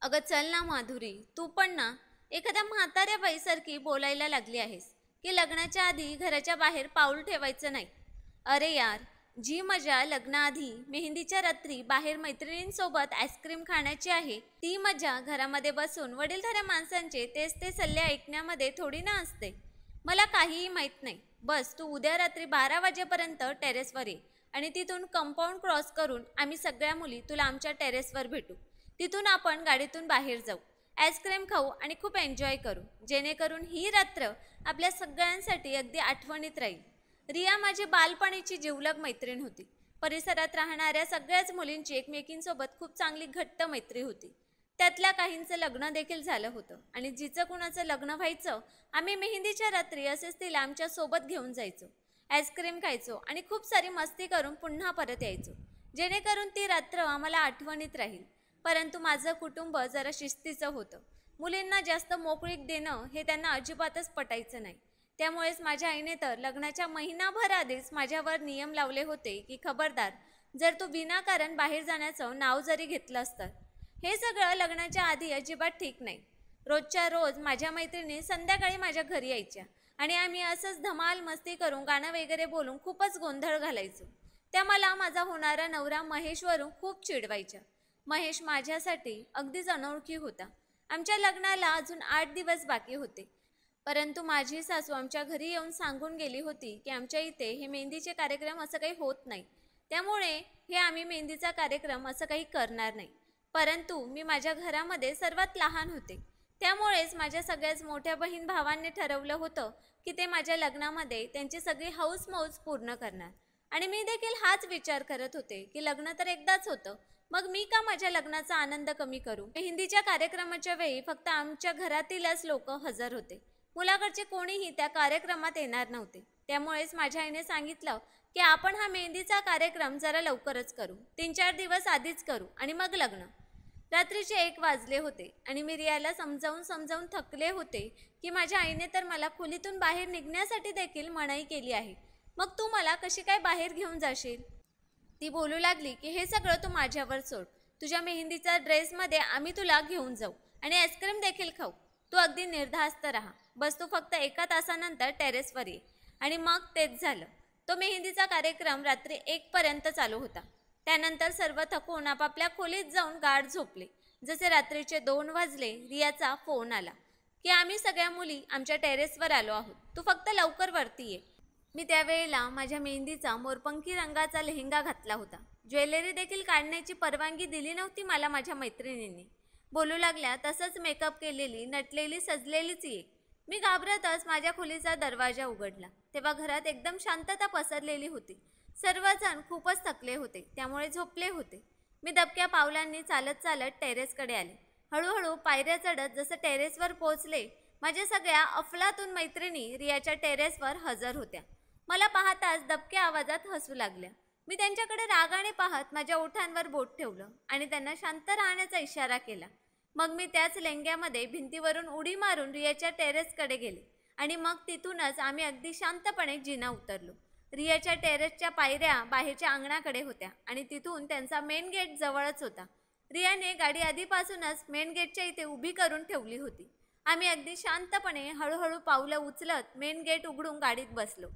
अगं चल ना माधुरी, तू पण ना एखाद्या म्हाताऱ्या बाईसारखी बोलायला लागली आहेस की लग्नाच्या आधी घराच्या बाहेर पाऊल ठेवायचं नाही. अरे यार, जी मजा लग्नाआधी मेहंदीच्या रात्री बाहेर मैत्रिणींसोबत आईस्क्रीम खाण्याची आहे, ती मजा घरामध्ये बसून वडीलधाऱ्या माणसांचे तेच ते सल्ले ऐकण्यामध्ये थोडी ना असते. मला काहीही माहीत नाही. बस तू उद्या रात्री 12 वाजेपर्यंत टेरेसवर ये आणि तिथून कंपाऊंड क्रॉस करून आम्ही सगळ्या मुली तुला आमच्या टेरेसवर भेटू. तिथून आपण गाडीतून बाहेर जाऊ, आईस्क्रीम खाऊ आणि खूप एन्जॉय करू, जेणेकरून ही रात्र आपल्या सगळ्यांसाठी अगदी आठवणीत राहील. रिया माझी बालपणीची जिवलग मैत्रीण होती. परिसरात राहणाऱ्या सगळ्याच मुलींची एकमेकींसोबत खूप चांगली घट्ट मैत्री होती. त्यातल्या काहींचं लग्न देखील झालं होतं आणि जिचं कुणाचं लग्न व्हायचं, आम्ही मेहंदीच्या रात्री असेच तिला आमच्या सोबत घेऊन जायचो. आईस्क्रीम खायचो आणि खूप सारी मस्ती करून पुन्हा परत यायचो, जेणेकरून ती रात्र आम्हाला आठवणीत राहील. परंतु माझं कुटुंब जरा शिस्तीचं होतं. मुलींना जास्त मोकळीक देणं हे त्यांना अजिबातच पटायचं नाही. त्यामुळेच माझ्या आईने तर लग्नाच्या महिनाभर आधीच माझ्यावर नियम लावले होते की खबरदार, जर तू विनाकारण बाहेर जाण्याचं नाव जरी घेतलं असतं. हे सगळं लग्नाच्या आधी अजिबात ठीक नाही. रोजच्या रोज माझ्या मैत्रिणी संध्याकाळी माझ्या घरी यायच्या आणि आम्ही असंच धमाल मस्ती करून गाणं वगैरे बोलून खूपच गोंधळ घालायचो. त्या मला माझा होणारा नवरा महेशवरून खूप चिडवायच्या. महेश माझ्यासाठी अगदीच अनोळखी होता. आमच्या लग्नाला अजून 8 दिवस बाकी होते. परंतु माझी सासू आमच्या घरी येऊन सांगून गेली होती की आमच्या इथे हे मेहंदीचे कार्यक्रम असं काही होत नाही, त्यामुळे हे आम्ही मेहंदीचा कार्यक्रम असं काही करणार नाही. परंतु मी माझ्या घरामध्ये सर्वात लहान होते, त्यामुळेच माझ्या सगळ्याच मोठ्या बहीण भावांनी ठरवलं होतं की ते माझ्या लग्नामध्ये त्यांची सगळी हौस मौज पूर्ण करणार. आणि मी देखील हाच विचार करत होते की लग्न तर एकदाच होतं, मग मी का माझ्या लग्नाचा आनंद कमी करू. मेहंदीच्या कार्यक्रमाच्या वेळी फक्त आमच्या घरातीलच लोक हजर होते. मुलाकडचे कोणीही त्या कार्यक्रमात येणार नव्हते. त्यामुळेच माझ्या आईने सांगितलं की आपण हा मेहंदीचा कार्यक्रम जरा लवकरच करू, 3-4 दिवस आधीच करू आणि मग लग्न. रात्रीचे 1 वाजले होते आणि मी रियाला समजावून थकले होते की माझ्या आईने तर मला खोलीतून बाहेर निघण्यासाठी देखील मनाई केली आहे, मग तू मला कशी काय बाहेर घेऊन जाशील. ती बोलू लागली की हे सगळं तू माझ्यावर सोड. तुझ्या मेहंदीचा ड्रेसमध्ये आम्ही तुला घेऊन जाऊ आणि आईस्क्रीम देखील खाऊ. तू अगदी निर्धास्त राहा. बस तू फक्त 1 तासानंतर टेरेसवर ये. आणि मग तेच झालं. तो मेहंदीचा कार्यक्रम रात्री 1 पर्यंत चालू होता. त्यानंतर सर्व थकून आपापल्या खोलीत जाऊन गाढ झोपले. जसे रात्रीचे 2 वाजले, रियाचा फोन आला की आम्ही सगळ्या मुली आमच्या टेरेसवर आलो आहोत, तू फक्त लवकर वरती ये. मी त्यावेळेला माझ्या मेहंदीचा मोरपंखी रंगाचा लेहंगा घातला होता. ज्वेलरी देखील काढण्याची परवानगी दिली नव्हती मला माझ्या मैत्रिणींनी. बोलू लागल्या, तसंच मेकअप केलेली, नटलेली, सजलेलीच ये. मी घाबरतच माझ्या खोलीचा दरवाजा उघडला. तेव्हा घरात एकदम शांतता पसरलेली होती. सर्वजण खूपच थकले होते, त्यामुळे झोपले होते. मी दबक्या पावलांनी चालत चालत टेरेसकडे आले. हळूहळू पायऱ्या चढत जसं टेरेसवर पोहोचले, माझ्या सगळ्या अफलातून मैत्रिणी रियाच्या टेरेसवर हजर होत्या. मला पाहताच दबक्या आवाजात हसू लागल्या. मी त्यांच्याकडे रागाने पाहत माझ्या ओठांवर बोट ठेवलं आणि त्यांना शांत राहण्याचा इशारा केला. मग मी त्याच लेंग्यामध्ये भिंतीवरून उडी मारून रियाच्या टेरेसकडे गेले आणि मग तिथूनच आम्ही अगदी शांतपणे जिना उतरलो. रियाच्या टेरेसच्या पायऱ्या बाहेरच्या अंगणाकडे होत्या आणि तिथून त्यांचा मेन गेट जवळच होता. रियाने गाडी आधीपासूनच मेन गेटच्या इथे उभी करून ठेवली होती. आम्ही अगदी शांतपणे हळूहळू पावलं उचलत मेन गेट उघडून गाडीत बसलो.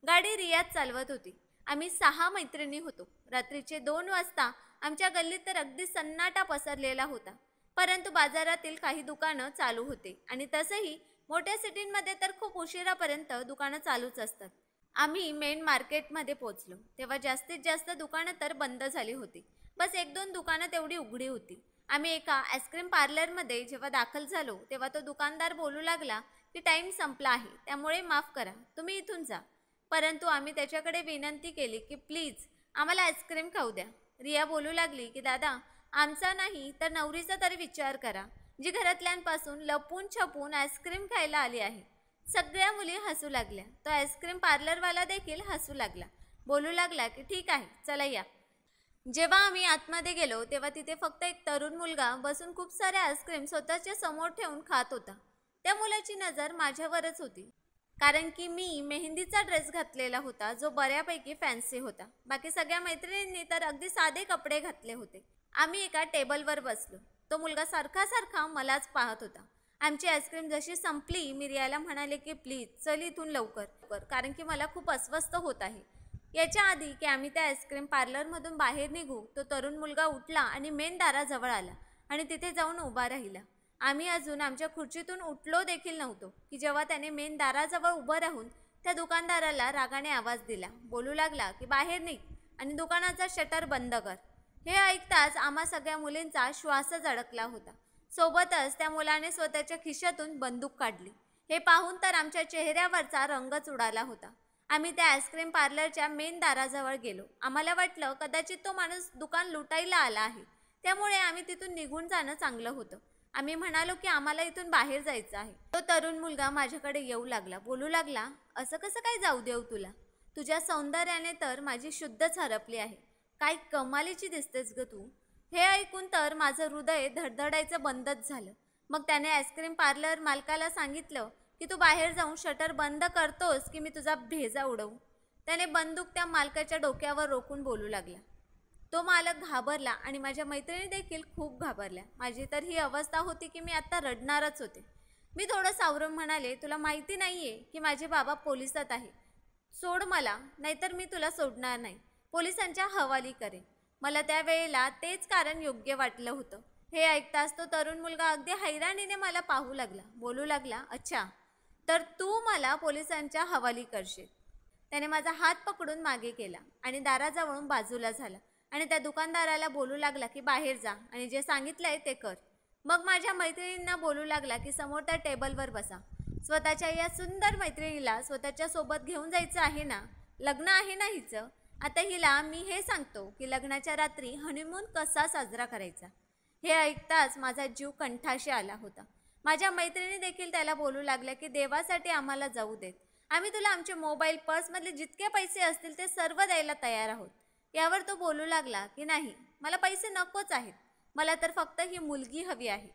गाडी रियाच चालवत होती. आम्ही 6 मैत्रिणी होतो. रात्रीचे 2 वाजता आमच्या गल्लीत तर अगदी सन्नाटा पसरलेला होता. परंतु बाजारातील काही दुकानं चालू होते आणि तसंही मोठ्या सिटींमध्ये तर खूप उशिरापर्यंत दुकानं चालूच असतात. आम्ही मेन मार्केटमध्ये पोहोचलो तेव्हा जास्तीत जास्त दुकानं तर बंद झाली होती. बस 1-2 दुकानं तेवढी उघडी होती. आम्ही एका आईस्क्रीम पार्लरमध्ये जेव्हा दाखल झालो तेव्हा तो दुकानदार बोलू लागला की टाईम संपला आहे, त्यामुळे माफ करा, तुम्ही इथून जा. परंतु आम्ही त्याच्याकडे विनंती केली की प्लीज आम्हाला आईस्क्रीम खाऊ द्या. रिया बोलू लागली की दादा, आमचा नाही तर नवरीचा तरी विचार करा, जी घरातल्यांपासून लपून छपून आईस्क्रीम खायला आली आहे. सगळ्या मुली हसू लागल्या. तो आईस्क्रीम पार्लरवाला देखील हसू लागला. बोलू लागला की ठीक आहे, चला या. जेव्हा आम्ही आतमध्ये गेलो तेव्हा तिथे फक्त एक तरुण मुलगा बसून खूप सारे आईस्क्रीम स्वतःच्या समोर ठेवून खात होता. त्या मुलाची नजर माझ्यावरच होती, कारण की मी मेहंदीचा ड्रेस घातलेला होता, जो बऱ्यापैकी फॅन्सी होता. बाकी सगळ्या मैत्रिणींनी तर अगदी साधे कपडे घातले होते. आम्ही एका टेबलवर बसलो. तो मुलगा सारखा सारखा मलाच पाहत होता. आमची आईस्क्रीम जशी संपली मी रियाला म्हणाले की प्लीज चल इथून लवकर, कारण की मला खूप अस्वस्थ होत आहे. याच्या आधी की आम्ही त्या आईस्क्रीम पार्लरमधून बाहेर निघू तो तरुण मुलगा उठला आणि मेन दाराजवळ आला आणि तिथे जाऊन उभा राहिला. आम्ही अजून आमच्या खुर्चीतून उठलो देखील नव्हतो की जेव्हा त्याने मेन दाराजवळ उभं राहून त्या दुकानदाराला रागाने आवाज दिला. बोलू लागला की बाहेर निघ आणि दुकानाचा शटर बंद कर. हे ऐकताच आम्हा सगळ्या मुलींचा श्वासच अडकला होता. सोबतच त्या मुलाने स्वतःच्या खिशातून बंदूक काढली. हे पाहून तर आमच्या चेहऱ्यावरचा रंगच उडाला होता. आम्ही त्या आईस्क्रीम पार्लरच्या मेन दाराजवळ गेलो. आम्हाला वाटलं कदाचित तो माणूस दुकान लुटायला आला आहे, त्यामुळे आम्ही तिथून निघून जाणं चांगलं होतं. आम्ही म्हणालो की आम्हाला इथून बाहेर जायचं आहे. तो तरुण मुलगा माझ्याकडे येऊ लागला. बोलू लागला, असं कसं काय जाऊ देऊ तुला? तुझ्या सौंदर्याने तर माझी शुद्धच हरपली आहे. काय कमालीची दिसतेस ग तू. हे ऐकून तर माझं हृदय धडधडायचं बंदच झालं. मग त्याने आईस्क्रीम पार्लर मालकाला सांगितलं की तू बाहेर जाऊन शटर बंद करतोस की मी तुझा भेजा उडवू. त्याने बंदूक त्या मालकाच्या डोक्यावर रोखून बोलू लागला. तो मालक घाबरला आणि माझ्या मैत्रिणी देखील खूप घाबरल्या. माझी तर ही अवस्था होती की मी आता रडणारच होते. मी थोडं सावरून म्हणाले, तुला माहिती नाहीये की माझे बाबा पोलिसात आहे. सोड मला, नाहीतर मी तुला सोडणार नाही. पोलिसांच्या हवाली करेन. मला त्यावेळेला तेच कारण योग्य वाटलं होतं. हे ऐकताच तो तरुण मुलगा अगदी हैराणीने मला पाहू लागला. बोलू लागला, अच्छा तर तू मला पोलिसांच्या हवाली करशील. त्याने माझा हात पकडून मागे केला आणि दाराजवळून बाजूला झाला आणि त्या दुकानदाराला बोलू लागला की बाहेर जा आणि जे सांगितलंय ते कर. मग माझ्या मैत्रिणींना बोलू लागला की समोर त्या टेबलवर बसा. स्वतःच्या या सुंदर मैत्रिणीला स्वतःच्या सोबत घेऊन जायचं आहे ना, लग्न आहे ना हिचं. आता हिला मी हे सांगतो की लग्नाच्या रात्री हनीमून कसा साजरा करायचा. हे ऐकताच माझा जीव कंठाशी आला होता. माझ्या मैत्रिणी देखील त्याला बोलू लागल्या की देवासाठी आम्हाला जाऊ देत. आम्ही तुला आमचे मोबाईल पर्समधले जितके पैसे असतील ते सर्व द्यायला तयार आहोत. यावर तो बोलू लागला की नाही, मला पैसे नकोच आहेत. मला तर फक्त ही मुलगी हवी आहे.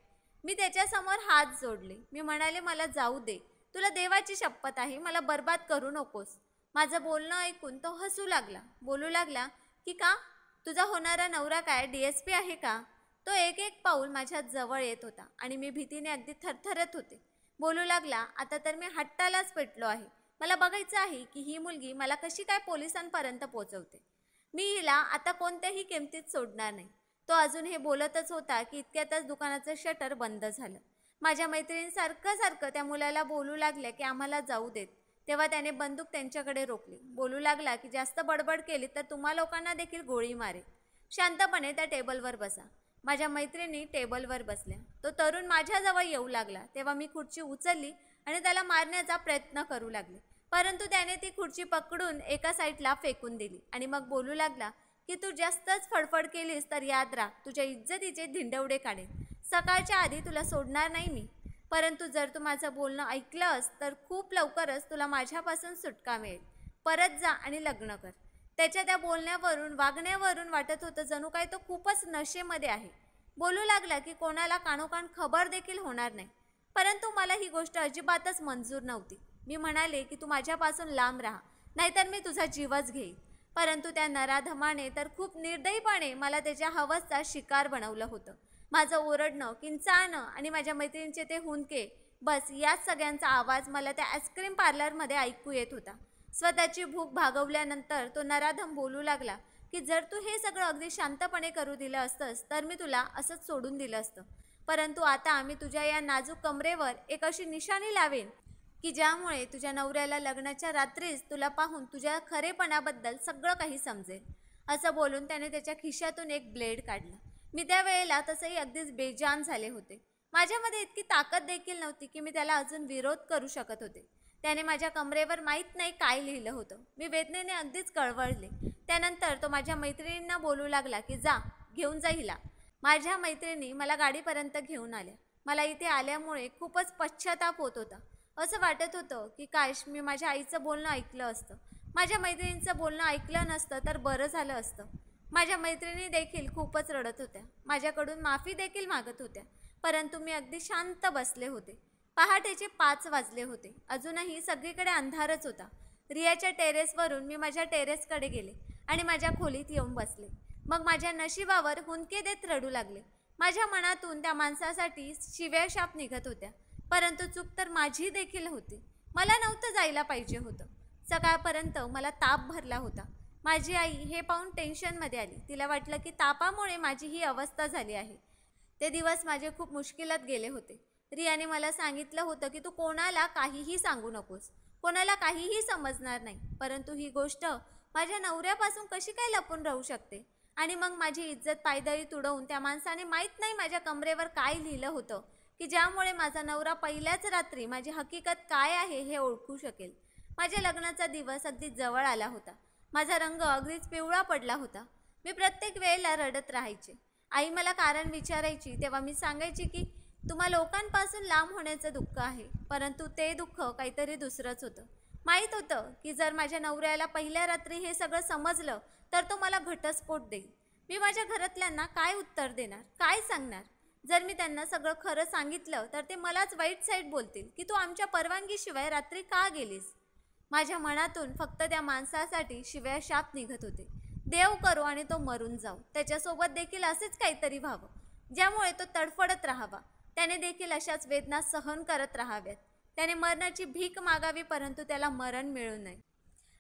मी त्याच्यासमोर हात जोडले. मी म्हणाले, मला जाऊ दे. तुला देवाची शपथ आहे, मला बर्बाद करू नकोस. माझं बोलणं ऐकून तो हसू लागला. बोलू लागला की का, तुझा होणारा नवरा काय DSP आहे का? तो एक एक पाऊल माझ्या जवळ येत होता आणि मी भीतीने अगदी थरथरत होते. बोलू लागला, आता तर मी हट्टालाच पेटलो आहे. मला बघायचं आहे की ही मुलगी मला कशी काय पोलिसांपर्यंत पोहोचवते. मी हिला आता कोणत्याही किमतीत सोडणार नाही. तो अजून हे बोलतच होता की इतक्यातच दुकानाचं शटर बंद झालं. माझ्या मैत्रिणी सारखं त्या मुलाला बोलू लागल्या की आम्हाला जाऊ देत. तेव्हा त्याने बंदूक त्यांच्याकडे रोखली. बोलू लागला की जास्त बडबड केली तर तुम्हा लोकांना देखील गोळी मारेल. शांतपणे त्या टेबलवर बसा. माझ्या मैत्रिणी टेबलवर बसल्या. तो तरुण माझ्याजवळ येऊ लागला तेव्हा मी खुर्ची उचलली आणि त्याला मारण्याचा प्रयत्न करू लागले. परंतु त्याने ती खुर्ची पकडून एका साईडला फेकून दिली आणि मग बोलू लागला की तू जास्तच फडफड केलीस तर याद राख, तुझ्या इज्जतीचे धिंडवडे काढेन. सकाळच्या आधी तुला सोडणार नाही मी. परंतु जर तू माझं बोलणं ऐकलंस तर खूप लवकरच तुला माझ्यापासून सुटका मिळेल. परत जा आणि लग्न कर. त्याच्या त्या बोलण्यावरून वागण्यावरून वाटत होतं जणू काय तो खूपच नशेमध्ये आहे. बोलू लागला की कोणाला कानोकान खबर देखील होणार नाही. परंतु मला ही गोष्ट अजिबातच मंजूर नव्हती. मी म्हणाले की तू माझ्यापासून लांब राहा, नाहीतर मी तुझा जीवच घेईन. परंतु त्या नराधमाने तर खूप निर्दयीपणे मला त्याच्या हवसचा शिकार बनवलं होतं. माझं ओरडणं, किंचाळणं आणि माझ्या मैत्रिणींचे ते हुंदके, बस याच सगळ्यांचा आवाज मला त्या आईस्क्रीम पार्लरमध्ये ऐकू येत होता. स्वतःची भूक भागवल्यानंतर तो नराधम बोलू लागला की जर तू हे सगळं अगदी शांतपणे करू दिलं असतंस तर मी तुला असंच सोडून दिलं असतं. परंतु आता आम्ही तुझ्या या नाजूक कमरेवर एक अशी निशाणी लावेन की ज्यामुळे तुझ्या नवऱ्याला लग्नाच्या रात्रीच तुला पाहून तुझ्या खरेपणाबद्दल सगळं काही समजेल. असं बोलून त्याने त्याच्या खिशातून एक ब्लेड काढला. मी त्यावेळेला तसंही अगदीच बेजान झाले होते. माझ्यामध्ये इतकी ताकद देखील नव्हती की मी त्याला अजून विरोध करू शकत होते. त्याने माझ्या कमरेवर माहीत नाही काय लिहिलं होतं. मी वेदनेने अगदीच कळवळले. त्यानंतर तो माझ्या मैत्रिणींना बोलू लागला की जा, घेऊन जा हिला. माझ्या मैत्रिणी मला गाडीपर्यंत घेऊन आल्या. मला इथे आल्यामुळे खूपच पश्चाताप होत होता. असं वाटत होतं की काश मी माझ्या आईचं बोलणं ऐकलं असतं, माझ्या मैत्रिणींचं बोलणं ऐकलं नसतं तर बरं झालं असतं. माझ्या मैत्रिणी देखील खूपच रडत होत्या. माझ्याकडून माफी देखील मागत होत्या. परंतु मी अगदी शांत बसले होते. पहाटेचे 5 वाजले होते. अजूनही सगळीकडे अंधारच होता. रियाच्या टेरेसवरून मी माझ्या टेरेसकडे गेले आणि माझ्या खोलीत येऊन बसले. मग माझ्या नशिबावर हुंदके देत रडू लागले. माझ्या मनातून त्या माणसासाठी शिव्याशाप निघत होत्या, परंतु चूक तर माझी देखील होती. मला नव्हतं जायला पाहिजे होतं. सकाळपर्यंत मला ताप भरला होता. माझी आई हे पाहून टेन्शनमध्ये आली. तिला वाटलं की तापामुळे माझी ही अवस्था झाली आहे. ते दिवस माझे खूप मुश्किलात गेले होते. रियाने मला सांगितलं होतं की तू कोणाला काहीही सांगू नकोस, कोणाला काहीही समजणार नाही. परंतु ही गोष्ट माझ्या नवऱ्यापासून कशी काय लपून राहू शकते? आणि मग माझी इज्जत पायदळी तुडवून त्या माणसाने माहीत नाही माझ्या कमरेवर काय लिहिलं होतं की ज्यामुळे माझा नवरा पहिल्याच रात्री माझी हकीकत काय आहे हे ओळखू शकेल. माझ्या लग्नाचा दिवस अगदी जवळ आला होता. माझा रंग अगदीच पिवळा पडला होता. मी प्रत्येक वेळेला रडत राहायचे. आई मला कारण विचारायची तेव्हा मी सांगायची की तुम्हा लोकांपासून लांब होण्याचं दुःख आहे, परंतु ते दुःख काहीतरी दुसरंच होतं. माहीत होतं की जर माझ्या नवऱ्याला पहिल्या रात्री हे सगळं समजलं तर तो मला घटस्फोट देईल. मी माझ्या घरातल्यांना काय उत्तर देणार, काय सांगणार? जर मी त्यांना सगळं खरं सांगितलं तर ते मलाच वाईट साईड बोलतील की तू आमच्या परवानगीशिवाय रात्री का गेलीस. माझ्या मनातून फक्त त्या माणसासाठी शिव्याशाप निघत होते. देव करो आणि तो मरून जाऊ. त्याच्यासोबत देखील असेच काहीतरी व्हावं ज्यामुळे तो तडफडत राहावा. त्याने देखील अशाच वेदना सहन करत राहाव्यात. त्याने मरणाची भीक मागावी, परंतु त्याला मरण मिळू नये.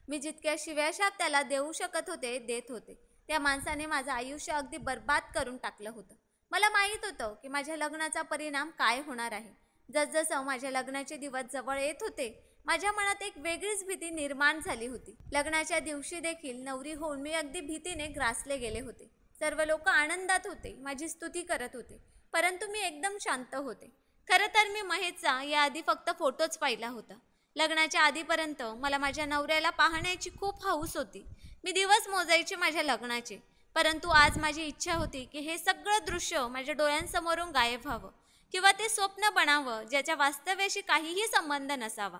मी जितक्या शिव्याशाप त्याला देऊ शकत होते देत होते. त्या माणसाने माझं आयुष्य अगदी बर्बाद करून टाकलं होतं. मला माहीत होतं की माझ्या लग्नाचा परिणाम काय होणार आहे. जसजसं माझ्या लग्नाचे दिवस जवळ येत होते माझ्या मनात एक वेगळीच भीती निर्माण झाली होती. लग्नाच्या दिवशी देखील नवरी होऊन मी अगदी भीतीने ग्रासले गेले होते. सर्व लोक आनंदात होते, माझी स्तुती करत होते, परंतु मी एकदम शांत होते. खरं तर मी महेशचा याआधी फक्त फोटोच पाहिला होता. लग्नाच्या आधीपर्यंत मला माझ्या नवऱ्याला पाहण्याची खूप हौस होती. मी दिवस मोजायचे माझ्या लग्नाचे, परंतु आज माझी इच्छा होती की हे सगळं दृश्य माझ्या डोळ्यांसमोरून गायब व्हावं किंवा ते स्वप्न बनावं ज्याच्या वास्तव्याशी काहीही संबंध नसावा.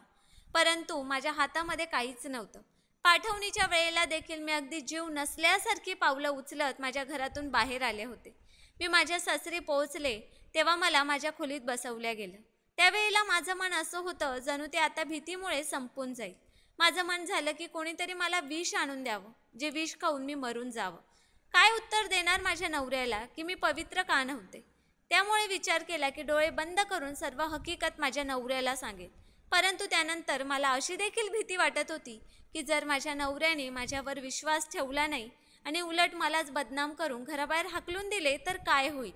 परंतु माझ्या हातामध्ये काहीच नव्हतं. पाठवणीच्या वेळेला देखील मी अगदी जीव नसल्यासारखी पावलं उचलत माझ्या घरातून बाहेर आले होते. मी माझ्या सासरी पोहोचले तेव्हा मला माझ्या खोलीत बसवल्या गेलं. त्यावेळेला माझं मन असं होतं जणू ते आता भीतीमुळे संपून जाईल. माझं मन झालं की कोणीतरी मला विष आणून द्यावं, जे विष खाऊन मी मरून जावं. काय उत्तर देणार माझ्या नवऱ्याला की मी पवित्र का नव्हते? त्यामुळे विचार केला की डोळे बंद करून सर्व हकीकत माझ्या नवऱ्याला सांगेल. परंतु त्यानंतर मला अशी देखील भीती वाटत होती की जर माझ्या नवऱ्याने माझ्यावर विश्वास ठेवला नाही आणि उलट मलाच बदनाम करून घराबाहेर हाकलून दिले तर काय होईल?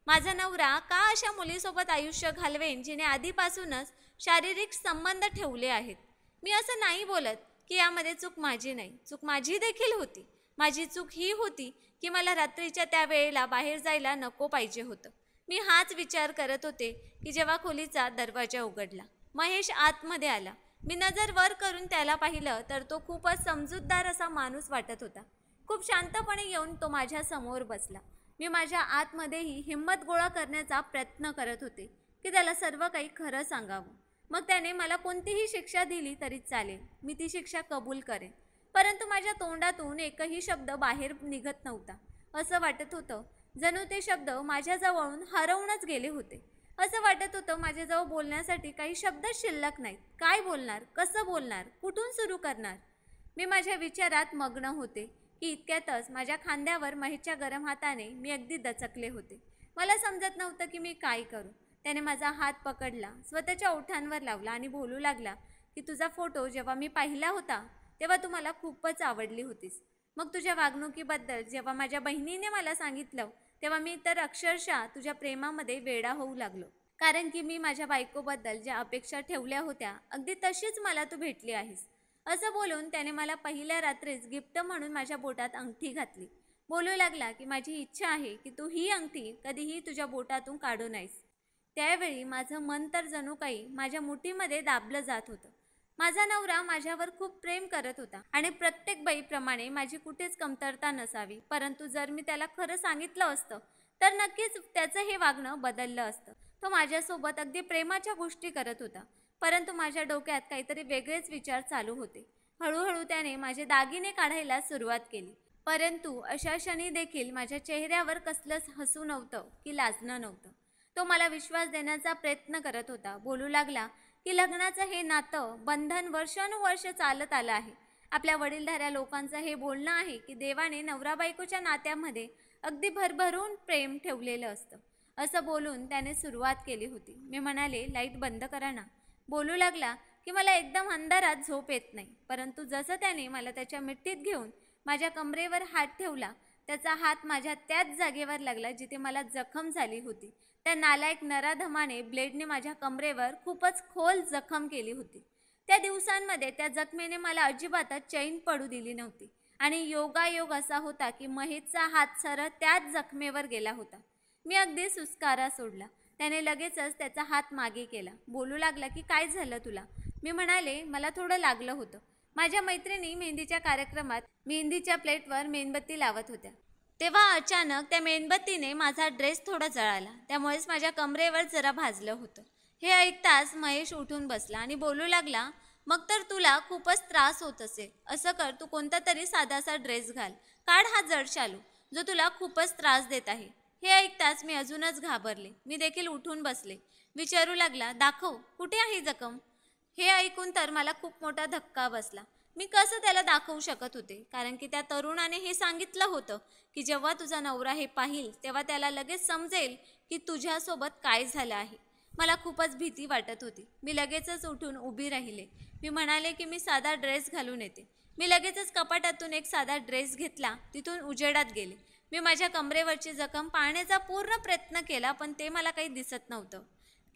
माझा नवरा का अशा मुलीसोबत आयुष्य घालवेन जिने आधीपासूनच शारीरिक संबंध ठेवले आहेत? मी असं नाही बोलत की यामध्ये चूक माझी नाही, चूक माझी देखील होती. माझी चूक ही होती की मला रात्रीच्या त्या वेळेला बाहेर जायला नको पाहिजे होतं. मी हाच विचार करत होते की जेव्हा खोलीचा दरवाजा उघडला, महेश आतमध्ये आला. मी नजर वर करून त्याला पाहिलं तर तो खूपच समजूतदार असा माणूस वाटत होता. खूप शांतपणे येऊन तो माझ्या समोर बसला. मी माझ्या आतमध्येही हिंमत गोळा करण्याचा प्रयत्न करत होते की त्याला सर्व काही खरं सांगावं. मग त्याने मला कोणतीही शिक्षा दिली तरी चालेल, मी ती शिक्षा कबूल करेन. परंतु माझ्या तोंडातून एकही शब्द बाहेर निघत नव्हता. असं वाटत होतं जणू ते शब्द माझ्याजवळून हरवूनच गेले होते. असं वाटत होतं माझ्याजवळ बोलण्यासाठी काही शब्द शिल्लक नाहीत. काय बोलणार, कसं बोलणार, कुठून सुरू करणार? मी माझ्या विचारात मग्न होते की इतक्यातच माझ्या खांद्यावर महेशच्या गरम हाताने मी अगदी दचकले होते. मला समजत नव्हतं की मी काय करू. त्याने माझा हात पकडला, स्वतःच्या ओठांवर लावला आणि बोलू लागला की तुझा फोटो जेव्हा मी पाहिला होता तेव्हा तू मला खूपच आवडली होतीस. मग तुझ्या वागणुकीबद्दल जेव्हा माझ्या बहिणीने मला सांगितलं तेव्हा मी तर अक्षरशः तुझ्या प्रेमामध्ये वेडा होऊ लागलो. कारण की मी माझ्या बायकोबद्दल ज्या अपेक्षा ठेवल्या होत्या अगदी तशीच मला तू भेटली आहेस. असं बोलून त्याने मला पहिल्या रात्रीच गिफ्ट म्हणून माझ्या बोटात अंगठी घातली. बोलू लागला की माझी इच्छा आहे की तू ही अंगठी कधीही तुझ्या बोटातून काढू नयेस. त्यावेळी माझं मन तर जणू काही माझ्या मुठीमध्ये दाबलं जात होतं. माझा नवरा माझ्यावर खूप प्रेम करत होता आणि प्रत्येक बाईप्रमाणे माझी कुठेच कमतरता नसावी. परंतु जर मी त्याला खरं सांगितलं असतं तर नक्कीच त्याचं हे वागणं बदललं असतं. तो माझ्यासोबत अगदी प्रेमाच्या गोष्टी करत होता, परंतु माझ्या डोक्यात काहीतरी वेगळेच विचार चालू होते. हळूहळू त्याने माझे दागिने काढायला सुरुवात केली. परंतु अशा क्षणी देखील माझ्या चेहऱ्यावर कसलंच हसू नव्हतं की लाजणं नव्हतं. तो मला विश्वास देण्याचा प्रयत्न करत होता. बोलू लागला की लग्नाचं हे नातं बंधन वर्षानुवर्ष चालत आलं आहे. आपल्या वडीलधाऱ्या लोकांचं हे बोलणं आहे की देवाने नवरा बायकोच्या नात्यामध्ये अगदी भरभरून प्रेम ठेवलेलं असतं, असं बोलून त्याने सुरुवात केली होती. मी म्हणाले, लाईट बंद करा ना. बोलू लागला की मला एकदम अंधारात झोप येत नाही. परंतु जसं त्याने मला त्याच्या मिठीत घेऊन माझ्या कमरेवर हात ठेवला, त्याचा हात माझ्या त्याच जागेवर लागला जिथे मला जखम झाली होती. त्या नालायक नराधमाने ब्लेडने माझ्या कमरेवर खूपच खोल जखम केली होती. त्या दिवसांमध्ये त्या जखमेने मला अजिबातच चैन पडू दिली नव्हती आणि योगायोग असा होता की महेशचा हात सरळ त्याच जखमेवर गेला होता. मी अगदी सुस्कारा सोडला. त्याने लगेचच त्याचा हात मागे केला. बोलू लागला की काय झालं तुला? मी म्हणाले, मला थोडं लागलं होतं. माझ्या मैत्रिणी मेहंदीच्या कार्यक्रमात मेहंदीच्या प्लेटवर मेणबत्ती लावत होत्या. तेव्हा अचानक त्या मेणबत्तीने माझा ड्रेस थोडा जळाला. त्यामुळेच माझ्या कमरेवर जरा भाजलं होतं. हे ऐकताच महेश उठून बसला आणि बोलू लागला, मग तर तुला खूपच त्रास होत असेल. असं कर, तू कोणता तरी साधासा ड्रेस घाल. काढ हा जड शालू, जो तुला खूपच त्रास देत आहे. हे ऐकताच मी अजूनच घाबरले. मी देखील उठून बसले. विचारू लागला, दाखव, कुठे आहे जखम? हे ऐकून तर मला खूप मोठा धक्का बसला. मी कसं त्याला दाखवू शकत होते, कारण की त्या तरुणाने हे सांगितलं होतं की जेव्हा तुझा नवरा हे पाहिल तेव्हा त्याला लगेच समजेल की तुझ्यासोबत काय झालं आहे. मला खूपच भीती वाटत होती. मी लगेचच उठून उभी राहिले. मी म्हणाले की मी साधा ड्रेस घालून येते. मी लगेचच कपाटातून एक साधा ड्रेस घेतला. तिथून उजेडात गेले. मी माझ्या कमरेवरची जखम पाहण्याचा पूर्ण प्रयत्न केला, पण ते मला काही दिसत नव्हतं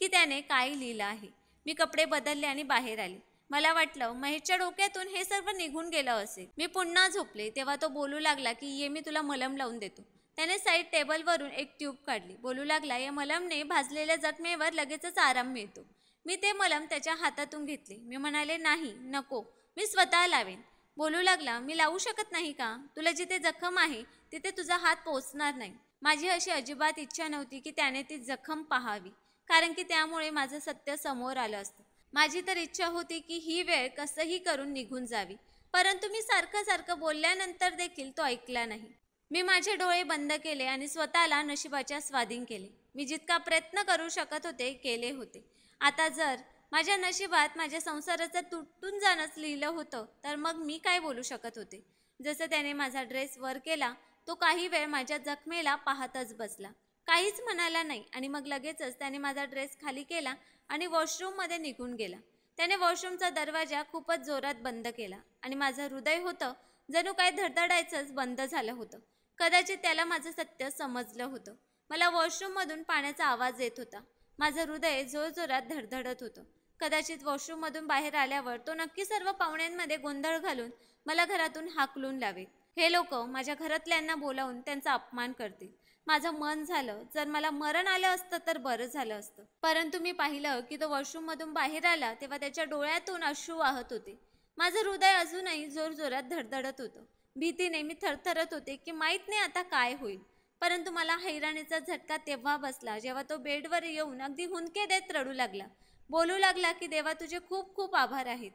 की त्याने काय लिहिलं आहे. मी कपडे बदलले आणि बाहेर आले. मला वाटलं महेशच्या डोक्यातून हे सर्व निघून गेलं असेल. मी पुन्हा झोपले. तेव्हा तो बोलू लागला की ये, मी तुला मलम लावून देतो. त्याने साईड टेबलवरून एक ट्यूब काढली. बोलू लागला, या मलमने भाजलेल्या जखमेवर लगेचच आराम मिळतो. मी ते मलम त्याच्या हातातून घेतले. मी म्हणाले, नाही, नको, मी स्वतः लावेन. बोलू लागला, मी लावू शकत नाही का? तुला जिथे जखम आहे तिथे तुझा हात पोचणार नाही. माझी अशी अजिबात इच्छा नव्हती की त्याने ती जखम पाहावी, कारण की त्यामुळे माझं सत्य समोर आलं असतं. माझी तर इच्छा होती की ही वेळ कसंही करून निघून जावी, परंतु मी सारखं सारखं बोलल्यानंतर देखील तो ऐकला नाही. मी माझे डोळे बंद केले आणि स्वतःला नशिबाच्या स्वाधीन केले. मी जितका प्रयत्न करू शकत होते केले होते. आता जर माझ्या नशिबात माझ्या संसाराचं तुटून जाणंच लिहिलं होतं, तर मग मी काय बोलू शकत होते? जसं त्याने माझा ड्रेस वर केला, तो काही वेळ माझ्या जखमेला पाहतच बसला. काहीच म्हणाला नाही आणि मग लगेचच त्याने माझा ड्रेस खाली केला आणि वॉशरूममध्ये निघून गेला. त्याने वॉशरूमचा दरवाजा खूपच जोरात बंद केला आणि माझं हृदय होतं जणू काय धडधडायचंच बंद झालं होतं. कदाचित त्याला माझं सत्य समजलं होतं. मला वॉशरूममधून पाण्याचा आवाज येत होता. माझं हृदय जोरजोरात धडधडत होतं. कदाचित वॉशरूममधून बाहेर आल्यावर तो नक्की सर्व पाहुण्यांमध्ये गोंधळ घालून मला घरातून हाकलून लावेल. हे लोक माझ्या घरातल्यांना बोलावून त्यांचा अपमान करतील. माझं मन झालं, जर मला मरण आलं असतं तर बरं झालं असतं. परंतु मी पाहिलं की तो वॉशरूममधून बाहेर आला तेव्हा त्याच्या डोळ्यातून अश्रू वाहत होते. माझं हृदय अजूनही जोरजोरात धडधडत होतं. भीतीने मी थरथरत होते की माहीत नाही आता काय होईल. परंतु मला हैराणीचा झटका तेव्हा बसला जेव्हा तो बेडवर येऊन अगदी हुंदके देत रडू लागला. बोलू लागला की देवा, तुझे खूप खूप आभार आहेत.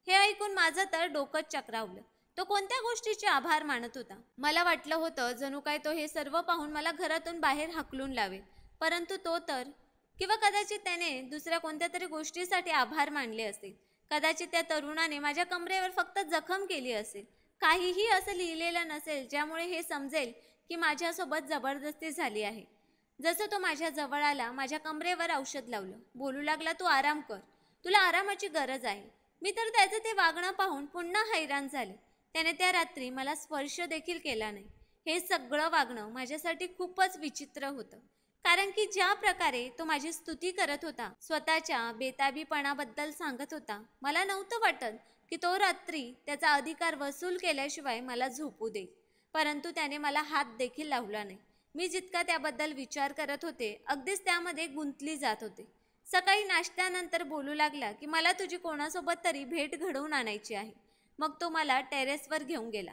हे ऐकून माझं तर डोकंच चक्रावलं. तो कोणत्या गोष्टीचे आभार मानत होता? मला वाटलं होतं जणू काय तो हे सर्व पाहून मला घरातून बाहेर हाकलून लावेल. परंतु तो तर, किंवा कदाचित त्याने दुसऱ्या कोणत्या तरी गोष्टीसाठी आभार मानले असतील. कदाचित त्या तरुणाने माझ्या कमरेवर फक्त जखम केली असेल. काहीही असं लिहिलेलं नसेल ज्यामुळे हे समजेल की माझ्यासोबत जबरदस्ती झाली आहे. जसं तो माझ्या जवळ आला, माझ्या कमरेवर औषध लावलं. बोलू लागला, तू आराम कर, तुला आरामाची गरज आहे. मी तर त्याचं ते वागणं पाहून पुन्हा हैराण झाले. त्याने त्या रात्री मला स्पर्श देखील केला नाही. हे सगळं वागणं माझ्यासाठी खूपच विचित्र होतं, कारण की ज्या प्रकारे तो माझी स्तुती करत होता, स्वतःच्या बेताबीपणाबद्दल सांगत होता, मला नव्हतं वाटत की तो रात्री त्याचा अधिकार वसूल केल्याशिवाय मला झोपू देईल. परंतु त्याने मला हात देखील लावला नाही. मी जितका त्याबद्दल विचार करत होते, अगदीच त्यामध्ये गुंतली जात होते. सकाळी नाश्त्यानंतर बोलू लागला की मला तुझी कोणासोबत तरी भेट घडवून आणायची आहे. मग तो मला टेरेसवर घेऊन गेला.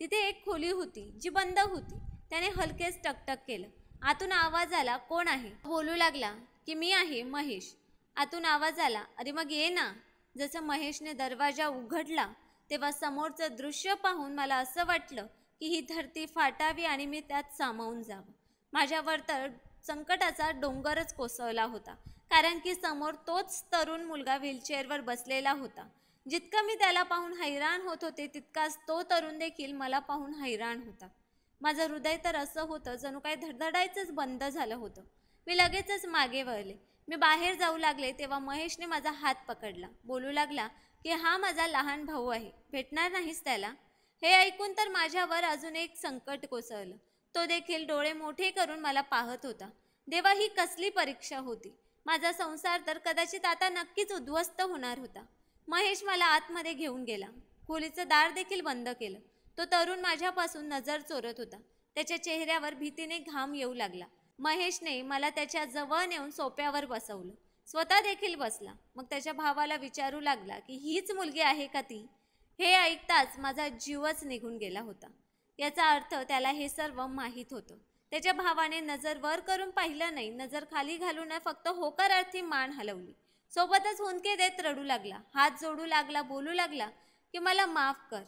तिथे एक खोली होती जी बंद होती. त्याने हलकेच टकटक केलं. आतून आवाज आला, कोण आहे? बोलू लागला की मी आहे, महेश. आतून आवाज आला, अरे मग ये ना. जसं महेशने दरवाजा उघडला तेव्हा समोरचं दृश्य पाहून मला असं वाटलं की ही धरती फाटावी आणि मी त्यात सामावून जावं. माझ्यावर तर संकटाचा डोंगरच कोसळला होता, कारण की समोर तोच तरुण मुलगा व्हीलचेअरवर बसलेला होता. जितकं मी त्याला पाहून हैराण होत होते, तितकाच तो तरुण देखील मला पाहून हैराण होता. माझं हृदय तर असं होतं जणू काही धडधडायचंच बंद झालं होतं. मी लगेचच मागे वळले. मी बाहेर जाऊ लागले तेव्हा महेशने माझा हात पकडला. बोलू लागला की हा माझा लहान भाऊ आहे, भेटणार नाहीस त्याला? हे ऐकून तर माझ्यावर अजून एक संकट कोसळलं. तो देखील डोळे मोठे करून मला पाहत होता. देवा, ही कसली परीक्षा होती? माझा संसार तर कदाचित आता नक्कीच उद्ध्वस्त होणार होता. महेश मला आतमध्ये घेऊन गेला. खोलीचं दार देखील बंद केलं. तो तरुण माझ्यापासून नजर चोरत होता. त्याच्या चेहऱ्यावर भीतीने घाम येऊ लागला. महेशने मला त्याच्या जवळ नेऊन सोफ्यावर बसवलं. स्वतः देखील बसला. मग त्याच्या भावाला विचारू लागला की हीच मुलगी आहे का ती? हे ऐकताच माझा जीवच निघून गेला होता. याचा अर्थ त्याला हे सर्व माहीत होतं. त्याच्या भावाने नजर वर करून पाहिलं नाही, नजर खाली घालून फक्त होकारार्थी मान हलवली. सोबतच हुंदके देत रडू लागला, हात जोडू लागला, बोलू लागला की मला माफ कर.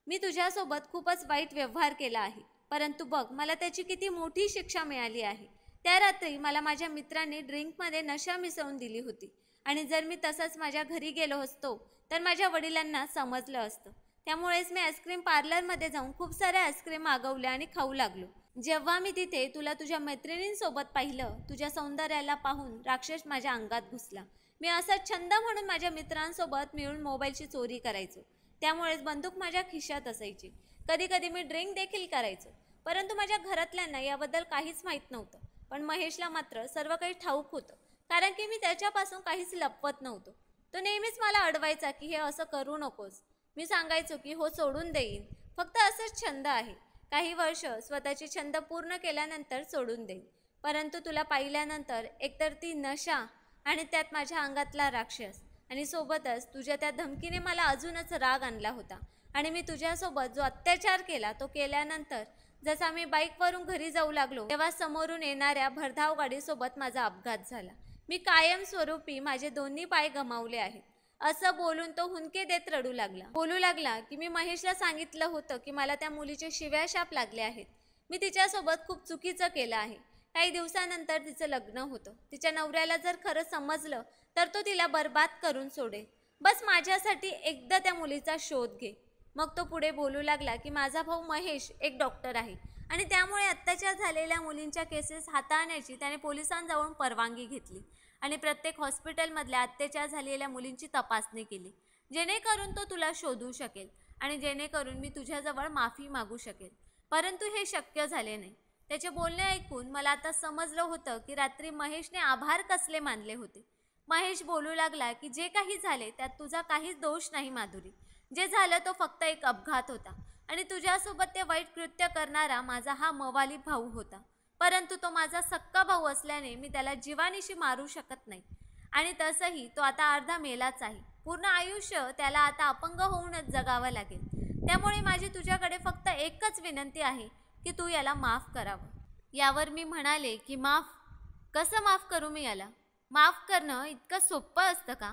मी तुझ्यासोबत खूपच वाईट व्यवहार केला आहे, परंतु बघ मला त्याची किती मोठी शिक्षा मिळाली आहे. त्या रात्री मला माझ्या मित्रांनी ड्रिंकमध्ये नशा मिसळून दिली होती आणि जर मी तसंच माझ्या घरी गेलो असतो तर माझ्या वडिलांना समजलं असतं. त्यामुळेच मी आईस्क्रीम पार्लरमध्ये जाऊन खूप साऱ्या आईस्क्रीम मागवल्या आणि खाऊ लागलो. जेव्हा मी तिथे तुला तुझ्या मैत्रिणींसोबत पाहिलं, तुझ्या सौंदर्याला पाहून राक्षस माझ्या अंगात घुसला. मी असा छंद म्हणून माझ्या मित्रांसोबत मिळून मोबाईलची चोरी करायचो. त्यामुळेच बंदूक माझ्या खिशात असायची. कधी कधी मी ड्रिंक देखील करायचो. परंतु माझ्या घरातल्यांना याबद्दल काहीच माहीत नव्हतं. पण महेशला मात्र सर्व काही ठाऊक होतं, कारण की मी त्याच्यापासून काहीच लपवत नव्हतो. तो नेहमीच मला अडवायचा की हे असं करू नकोस. मी सांगायचो की हो, सोडून देईन, फक्त असंच छंद आहे. काही वर्ष स्वतःचे छंद पूर्ण केल्यानंतर सोडून देईन. परंतु तुला पाहिल्यानंतर एकतर ती नशा आणि त्यात माझ्या अंगातला राक्षस आणि सोबतच तुझ्या त्या धमकीने मला अजूनच राग आणला होता. आणि मी तुझ्यासोबत जो अत्याचार केला तो केल्यानंतर जसा मी बाईकवरून घरी जाऊ लागलो तेव्हा समोरून येणाऱ्या भरधाव गाडीसोबत माझा अपघात झाला. मी कायमस्वरूपी माझे दोन्ही पाय गमावले आहेत. असं बोलून तो हुंदके देत रडू लागला. बोलू लागला की मी महेशला सांगितलं होतं की मला त्या मुलीचे शिव्याशाप लागले आहेत. मी तिच्यासोबत खूप चुकीचं केलं आहे. काही दिवसानंतर तिचं लग्न होतं. तिच्या नवऱ्याला जर खरं समजलं तर तो तिला बर्बाद करून सोडेल. बस माझ्यासाठी एकदा त्या मुलीचा शोध घे. मग तो पुढे बोलू लागला की माझा भाऊ महेश एक डॉक्टर आहे आणि त्यामुळे अत्याचार झालेल्या मुलींच्या केसेस हाताळण्याची त्याने पोलिसांजवळून परवानगी घेतली आणि प्रत्येक हॉस्पिटलमधल्या अत्याचार झालेल्या मुलींची तपासणी केली, जेणेकरून तो तुला शोधू शकेल आणि जेणेकरून मी तुझ्याजवळ माफी मागू शकेल. परंतु हे शक्य झाले नाही. त्याचे बोलणे ऐकून मला आता समजलं होतं की रात्री महेशने आभार कसले मानले होते. महेश बोलू लागला की जे काही झाले त्यात तुझा काहीच दोष नाही माधुरी. जे झालं तो फक्त एक अपघात होता आणि तुझ्यासोबत ते वाईट कृत्य करणारा माझा हा मवाली भाऊ होता. परंतु तो माझा सक्का भाऊ असल्याने मी त्याला जीवानीशी मारू शकत नाही आणि तसंही तो आता अर्धा मेलाच आहे. पूर्ण आयुष्य त्याला आता अपंग होऊनच जगावं लागेल. त्यामुळे माझी तुझ्याकडे फक्त एकच विनंती आहे की तू याला माफ करावं. यावर मी म्हणाले की कसं माफ करू मी याला? माफ करणं इतकं सोपं असतं का?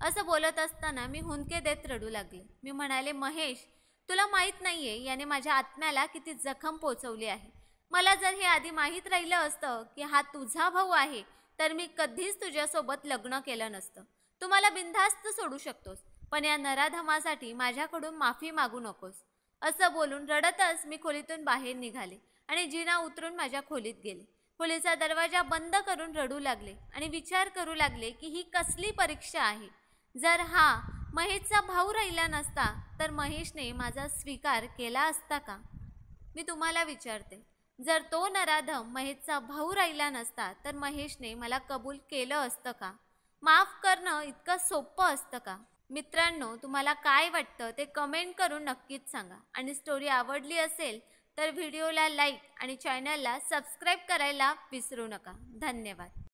असं बोलत असताना मी हुंदके देत रडू लागले. मी म्हणाले, महेश, तुला माहीत नाहीये याने माझ्या आत्म्याला किती जखम पोचवली आहे. मला जर हे आधी माहीत राहिलं असतं की हा तुझा भाऊ आहे तर मी कधीच तुझ्यासोबत लग्न केलं नसतं. तू मला बिनधास्त सोडू शकतोस, पण या नराधमासाठी माझ्याकडून माफी मागू नकोस. असं बोलून रडतच मी खोलीतून बाहेर निघाले आणि जिना उतरून माझ्या खोलीत गेले. खोलीचा दरवाजा बंद करून रडू लागले आणि विचार करू लागले की ही कसली परीक्षा आहे. जर हा महेशचा भाऊ राहिला नसता तर महेशने माझा स्वीकार केला असता का? मी तुम्हाला विचारते, जर तो नराधम महेशचा भाऊ राहिला नसता तर महेशने मला कबूल केलं असतं का? माफ करणं इतकं सोपं असतं का? मित्रांनो, तुम्हाला काय वाटतं ते कमेंट करून नक्कीच सांगा आणि स्टोरी आवडली असेल तर व्हिडिओला लाईक आणि चॅनलला सबस्क्राईब करायला विसरू नका. धन्यवाद.